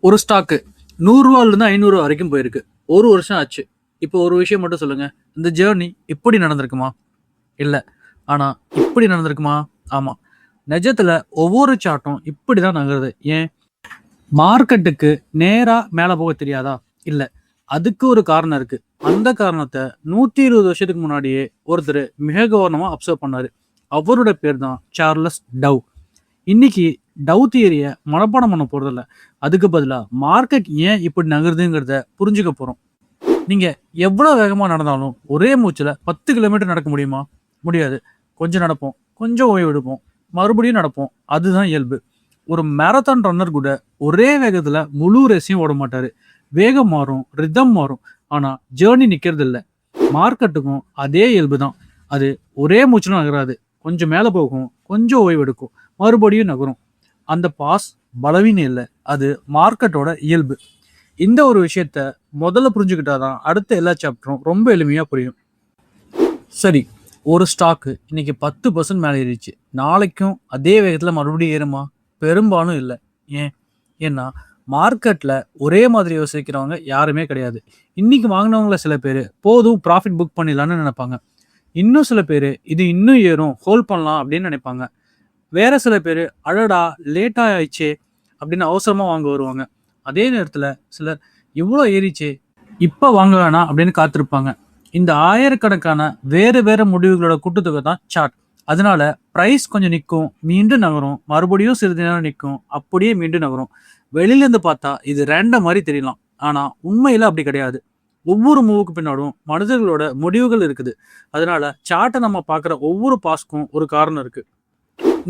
ஒரு ஸ்டாக்கு ₹100 500 வரைக்கும் போயிருக்கு. ஒரு வருஷம் ஆச்சு. இப்போ ஒரு விஷயம் மட்டும் சொல்லுங்க. இந்த ஜேர்னி இப்படி நடந்திருக்குமா? இல்ல. ஆனா இப்படி நடந்திருக்குமா? ஆமா. நிஜத்துல ஒவ்வொரு சார்ட்டும் இப்படிதான் நகருது. ஏன்? மார்க்கெட்டுக்கு நேரா மேல போக தெரியாதா? இல்ல. அதுக்கு ஒரு காரணம் இருக்கு. அந்த காரணத்த 120 வருஷத்துக்கு முன்னாடியே ஒருத்தர் மிக கவனமா அப்சர்வ் பண்ணாரு. அவரோட பேர் தான் சார்லஸ் டவ். இன்னைக்கு டவ் தியரிய மனப்பாடம் பண்ண போறதில்ல. அதுக்கு பதிலா மார்க்கெட் ஏன் இப்படி நகருதுங்கிறத புரிஞ்சுக்க போறோம். நீங்க எவ்வளவு வேகமா நடந்தாலும் ஒரே மூச்சுல 10 கிலோமீட்டர் நடக்க முடியுமா? முடியாது. கொஞ்சம் நடப்போம், கொஞ்சம் ஓய்வு எடுப்போம், மறுபடியும் நடப்போம். அதுதான் இயல்பு. ஒரு மாரத்தான் ரன்னர் கூட ஒரே வேகத்துல முழு ரேஸையும் ஓட மாட்டாரு. வேகம் மாறும், ரிதம் மாறும். ஆனா ஜேர்னி நிக்கிறது இல்ல. மார்க்கெட்டுக்கும் அதே இயல்பு தான். அது ஒரே மூச்சுல நகராது. கொஞ்சம் மேல போகும், கொஞ்சம் ஓய்வு எடுக்கும், மறுபடியும் நகரும். அந்த பாஸ் பலவீனம் இல்லை, அது மார்க்கெட்டோட இயல்பு. இந்த ஒரு விஷயத்த முதல்ல புரிஞ்சுக்கிட்டாதான் அடுத்த எல்லா சாப்டரும் ரொம்ப எளிமையா புரியும். சரி, ஒரு ஸ்டாக்கு இன்னைக்கு 10% மேலே ஏறிச்சு. நாளைக்கும் அதே வேகத்துல மறுபடியும் ஏறுமா? பெரும்பாலும் இல்லை. ஏன்? ஏன்னா மார்க்கெட்ல ஒரே மாதிரி யோசிக்கிறவங்க யாருமே கிடையாது. இன்னைக்கு வாங்கினவங்கள சில பேர் போதும் ப்ராஃபிட் புக் பண்ணிடலான்னு நினைப்பாங்க. இன்னும் சில பேர் இது இன்னும் ஏறும், ஹோல்ட் பண்ணலாம் அப்படின்னு நினைப்பாங்க. வேற சில பேர் அடடா லேட் ஆயிடுச்சே அப்படின்னு அவசரமா வாங்க வருவாங்க. அதே நேரத்துல சிலர் இவ்வளோ ஏறிச்சே இப்ப வாங்க வேணாம் அப்படின்னு காத்திருப்பாங்க. இந்த ஆயிரக்கணக்கான வேறு வேற முடிவுகளோட கூட்டுத்தொகை தான் சார்ட். அதனால பிரைஸ் கொஞ்சம் நிற்கும், மீண்டும் நகரும், மறுபடியும் சிறிது நேரம் நிற்கும், அப்படியே மீண்டும் நகரும். வெளியில இருந்து பார்த்தா இது ரேண்டம் மாதிரி தெரியலாம். ஆனா உண்மையில அப்படி கிடையாது. ஒவ்வொரு மூவுக்கு பின்னாடும் மனிதர்களோட முடிவுகள் இருக்குது. அதனால சார்ட்டை நம்ம பார்க்குற ஒவ்வொரு பாஸ்க்கும் ஒரு காரணம் இருக்கு.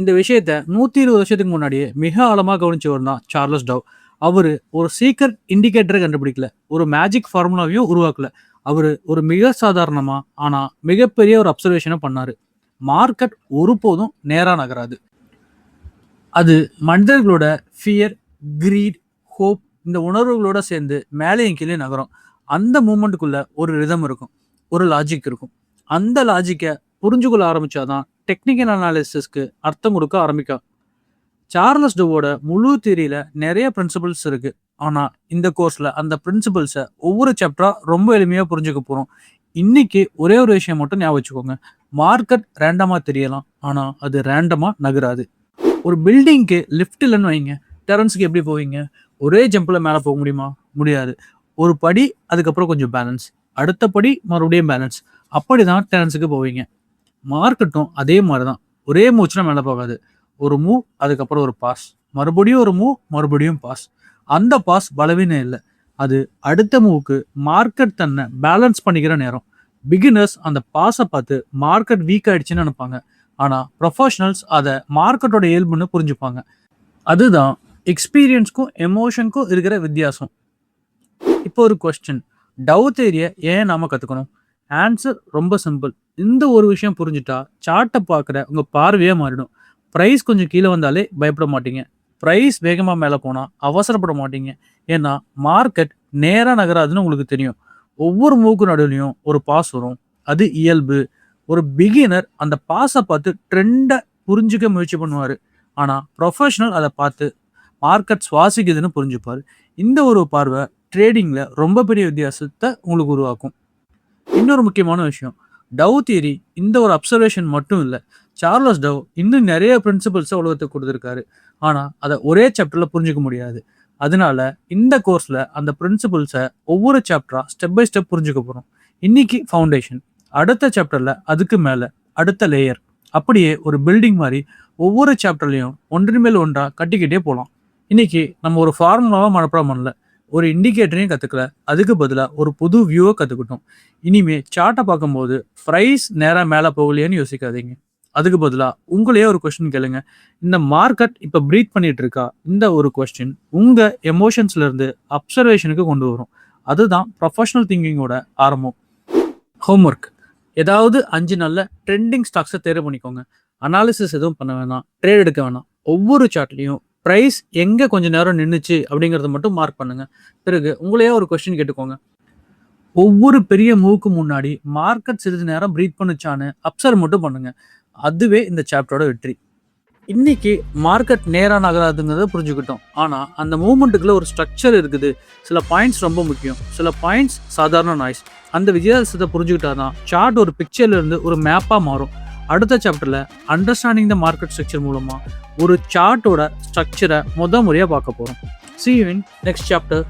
இந்த விஷயத்த 120 வருஷத்துக்கு முன்னாடியே மிக ஆழமா கவனிச்சவர் தான் சார்லஸ் டவ். அவரு ஒரு சீக்ரெட் இண்டிகேட்டரை கண்டுபிடிக்கல, ஒரு மேஜிக் ஃபார்முலாவையும் உருவாக்கல. அவரு ஒரு மிக சாதாரணமா ஆனா மிகப்பெரிய ஒரு அப்சர்வேஷனை பண்ணாரு. மார்க்கெட் ஒருபோதும் நேரா நகராது. அது மனிதர்களோட ஃபியர், கிரீட், ஹோப் இந்த உணர்வுகளோட சேர்ந்து மேலேயும் கீழே நகரும். அந்த மூமெண்ட்டுக்குள்ள ஒரு ரிதம் இருக்கும், ஒரு லாஜிக் இருக்கும். அந்த லாஜிக்கை புரிஞ்சுக்கொள்ள ஆரம்பிச்சாதான் டெக்னிக்கல் அனாலிசிஸ்க்கு அர்த்தம் கொடுக்க ஆரம்பிக்கும். சார்லஸ் டவோட முழு தியரியில நிறைய பிரின்சிபல்ஸ் இருக்கு. ஆனா இந்த கோர்ஸ்ல அந்த பிரின்சிபல்ஸை ஒவ்வொரு சாப்டரா ரொம்ப எளிமையா புரிஞ்சுக்க போறோம். இன்னைக்கு ஒரே ஒரு விஷயம் மட்டும் ஞாபகம் வச்சுக்கோங்க. மார்க்கெட் ரேண்டமா தெரியலாம், ஆனா அது ரேண்டமா நகராது. ஒரு பில்டிங்க்கு லிஃப்ட் இல்லைன்னு வைங்க, டெரன்ஸ்க்கு எப்படி போவீங்க? ஒரே ஜம்பில் மேலே போக முடியுமா? முடியாது. ஒரு படி, அதுக்கப்புறம் கொஞ்சம் பேலன்ஸ், அடுத்த படி, மறுபடியும் பேலன்ஸ், அப்படிதான் டெரன்ஸுக்கு போவீங்க. மார்க்கெட்டும் அதே மாதிரி தான். ஒரே மூச்சுனா மேலே போகாது. ஒரு மூவ், அதுக்கப்புறம் ஒரு பாஸ், மறுபடியும் ஒரு மூவ், மறுபடியும் பாஸ். அந்த பாஸ் பலவீனம் இல்லை, அது அடுத்த மூவுக்கு மார்க்கெட் தன்னை பேலன்ஸ் பண்ணிக்கிற நேரம். பிகினர்ஸ் அந்த பாஸை பார்த்து மார்க்கெட் வீக் ஆயிடுச்சுன்னு நினைப்பாங்க. ஆனா ப்ரொஃபஷனல்ஸ் அதை மார்க்கெட்டோட இயல்புன்னு புரிஞ்சுப்பாங்க. அதுதான் எக்ஸ்பீரியன்ஸ்க்கும் எமோஷனுக்கும் இருக்கிற வித்தியாசம். இப்போ ஒரு கொஸ்டின், டவ் தியரியை ஏன் நாம கத்துக்கணும்? ஆன்சர் ரொம்ப சிம்பிள். இந்த ஒரு விஷயம் புரிஞ்சுட்டா சார்ட்டை பார்க்குற உங்க பார்வையே மாறிடும். ப்ரைஸ் கொஞ்சம் கீழே வந்தாலே பயப்பட மாட்டீங்க. ப்ரைஸ் வேகமாக மேலே போனால் அவசரப்பட மாட்டீங்க. ஏன்னா மார்க்கெட் நேராக நகராதுன்னு உங்களுக்கு தெரியும். ஒவ்வொரு மூக்கு நடுவுலையும் ஒரு பாஸ் வரும், அது இயல்பு. ஒரு பிகினர் அந்த பாஸை பார்த்து ட்ரெண்டை புரிஞ்சுக்க முயற்சி பண்ணுவார். ஆனால் ப்ரொஃபஷனல் அதை பார்த்து மார்க்கெட் சுவாசிக்குதுன்னு புரிஞ்சுப்பார். இந்த ஒரு பார்வை ட்ரேடிங்கில் ரொம்ப பெரிய வித்தியாசத்தை உங்களுக்கு உருவாக்கும். இன்னொரு முக்கியமான விஷயம், டவ் தியரி இந்த ஒரு அப்சர்வேஷன் மட்டும் இல்லை. சார்லஸ் டவ் இன்னும் நிறைய பிரின்சிபல்ஸை உலகத்துக்கு கொடுத்துருக்காரு. ஆனால் அதை ஒரே சாப்டரில் புரிஞ்சுக்க முடியாது. அதனால இந்த கோர்ஸில் அந்த பிரின்சிபல்ஸை ஒவ்வொரு சாப்டரா ஸ்டெப் பை ஸ்டெப் புரிஞ்சுக்க போகிறோம். இன்னைக்கு ஃபவுண்டேஷன், அடுத்த சாப்டரில் அதுக்கு மேலே அடுத்த லேயர், அப்படியே ஒரு பில்டிங் மாதிரி ஒவ்வொரு சாப்டர்லையும் ஒன்றின் மேல் ஒன்றா கட்டிக்கிட்டே போகலாம். இன்னைக்கு நம்ம ஒரு ஃபார்முலாவாக மனப்பாடம் பண்ணல, ஒரு இண்டிகேட்டரையும் கற்றுக்கல, அதுக்கு பதிலாக ஒரு புது வியூவை கற்றுக்கிட்டோம். இனிமே சார்ட்டை பார்க்கும்போது ப்ரைஸ் நேராக மேலே போகலையேன்னு யோசிக்காதீங்க. அதுக்கு பதிலாக உங்களையே ஒரு கொஸ்டின் கேளுங்க, இந்த மார்க்கெட் இப்போ ப்ரீத் பண்ணிட்டு இருக்கா? இந்த ஒரு கொஸ்டின் உங்கள் எமோஷன்ஸ்ல இருந்து அப்சர்வேஷனுக்கு கொண்டு வரும். அதுதான் ப்ரொஃபஷனல் திங்கிங்கோட ஆரம்பம். ஹோம்ஒர்க், ஏதாவது 5 நல்ல ட்ரெண்டிங் ஸ்டாக்ஸை தேர்வு பண்ணிக்கோங்க. அனாலிசிஸ் எதுவும் பண்ண வேணாம், ட்ரேட் எடுக்க வேணாம். ஒவ்வொரு சார்ட்லையும் ப்ரைஸ் எங்கே கொஞ்சம் நேரம் நின்றுச்சு அப்படிங்கிறத மட்டும் மார்க் பண்ணுங்க. பிறகு உங்களையே ஒரு கொஸ்டின் கேட்டுக்கோங்க, ஒவ்வொரு பெரிய மூவுக்கு முன்னாடி மார்க்கெட் சிறிது நேரம் ப்ரீத் பண்ணுச்சான்னு அப்சர்வ் மட்டும் பண்ணுங்க. அதுவே இந்த சாப்டரோட வெற்றி. இன்னைக்கு மார்க்கெட் நேராக நகராதுங்கிறத புரிஞ்சுக்கிட்டோம். ஆனால் அந்த மூவ்மெண்ட்டுக்குள்ள ஒரு ஸ்ட்ரக்சர் இருக்குது. சில பாயிண்ட்ஸ் ரொம்ப முக்கியம், சில பாயிண்ட்ஸ் சாதாரண நாய்ஸ். அந்த வித்தியாசத்தை புரிஞ்சுக்கிட்டா தான் சார்ட் ஒரு பிக்சர்ல இருந்து ஒரு மேப்பாக மாறும். அடுத்த சாப்டரில் அண்டர்ஸ்டாண்டிங் த மார்க்கெட் ஸ்ட்ரக்சர் மூலமாக ஒரு சார்ட்டோட ஸ்ட்ரக்சரை முறையாக பார்க்க போகிறோம். See you in next chapter.